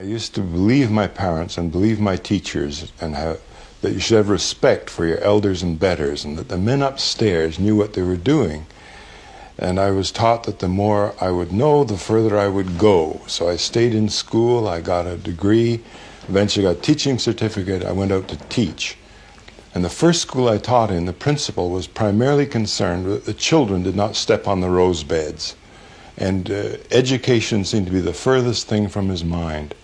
I used to believe my parents and believe my teachers and that you should have respect for your elders and betters, and that the men upstairs knew what they were doing. And I was taught that the more I would know, the further I would go. So I stayed in school, I got a degree, eventually got a teaching certificate, I went out to teach. And the first school I taught in, the principal was primarily concerned that the children did not step on the rose beds. And education seemed to be the furthest thing from his mind.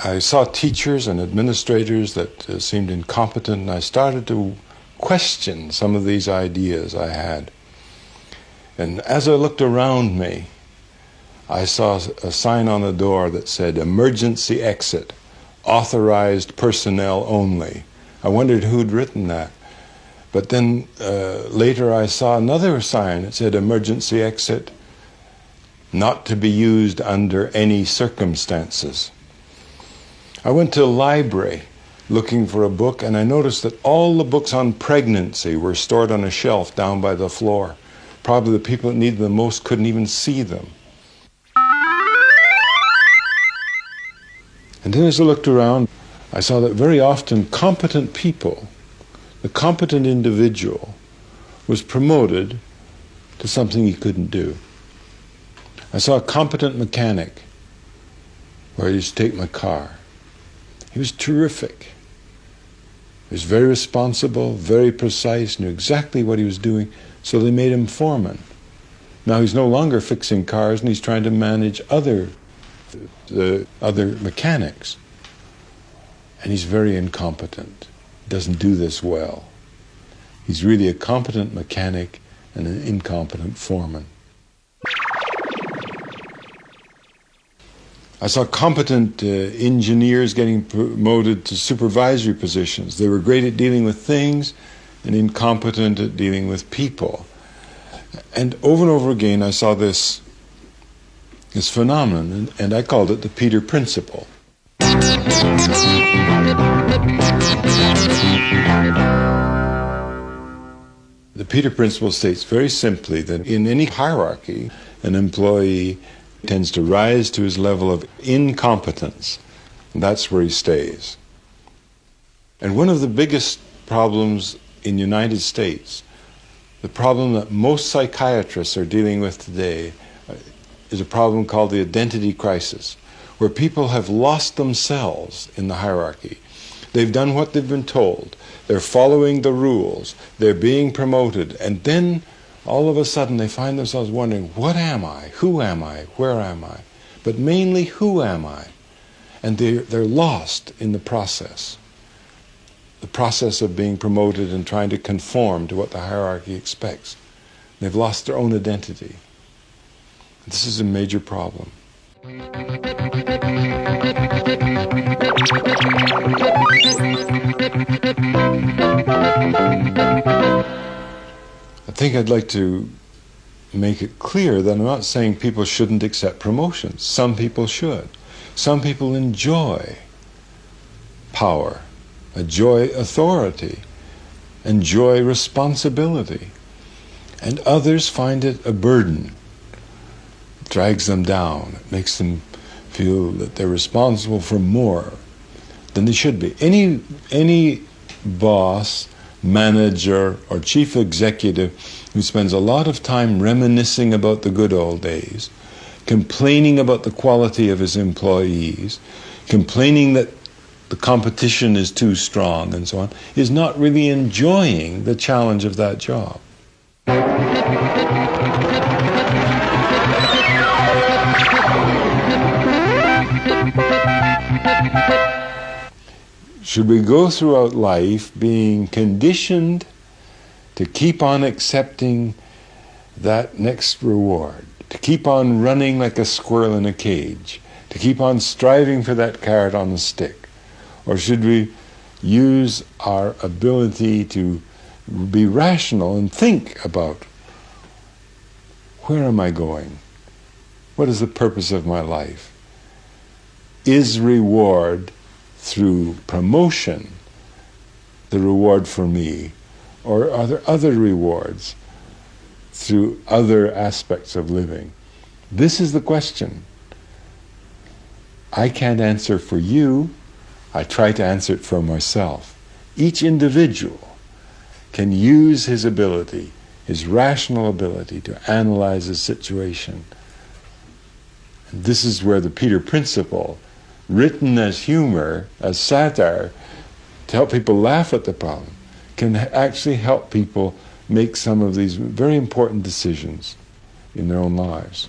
I saw teachers and administrators that seemed incompetent, and I started to question some of these ideas I had. And as I looked around me, I saw a sign on the door that said, "Emergency exit, authorized personnel only." I wondered who'd written that. But then later I saw another sign that said, "Emergency exit, not to be used under any circumstances." I went to a library looking for a book, and I noticed that all the books on pregnancy were stored on a shelf down by the floor. Probably the people that needed them most couldn't even see them. And then as I looked around, I saw that very often competent people, the competent individual, was promoted to something he couldn't do. I saw a competent mechanic where I used to take my car. He was terrific. He was very responsible, very precise, knew exactly what he was doing, so they made him foreman. Now he's no longer fixing cars, and he's trying to manage the other mechanics. And he's very incompetent. He doesn't do this well. He's really a competent mechanic and an incompetent foreman. I saw competent engineers getting promoted to supervisory positions. They were great at dealing with things and incompetent at dealing with people. And over again I saw this phenomenon, and I called it the Peter Principle. The Peter Principle states very simply that in any hierarchy, an employee tends to rise to his level of incompetence, and that's where he stays. And one of the biggest problems in the United States, the problem that most psychiatrists are dealing with today, is a problem called the identity crisis, where people have lost themselves in the hierarchy. They've done what they've been told. They're following the rules. They're being promoted. And then all of a sudden they find themselves wondering, what am I? Who am I? Where am I? But mainly, who am I? And they're lost in the process of being promoted and trying to conform to what the hierarchy expects. They've lost their own identity. This is a major problem. I think I'd like to make it clear that I'm not saying people shouldn't accept promotions. Some people should. Some people enjoy power, enjoy authority, enjoy responsibility, and others find it a burden. It drags them down. It makes them feel that they're responsible for more than they should be. Any boss, manager, or chief executive who spends a lot of time reminiscing about the good old days, complaining about the quality of his employees, complaining that the competition is too strong and so on, is not really enjoying the challenge of that job. Should we go throughout life being conditioned to keep on accepting that next reward, to keep on running like a squirrel in a cage, to keep on striving for that carrot on the stick? Or should we use our ability to be rational and think about, where am I going? What is the purpose of my life? Is reward through promotion the reward for me? Or are there other rewards through other aspects of living? This is the question. I can't answer for you. I try to answer it for myself. Each individual can use his ability, his rational ability, to analyze a situation. And this is where the Peter Principle, written as humor, as satire, to help people laugh at the problem, can actually help people make some of these very important decisions in their own lives.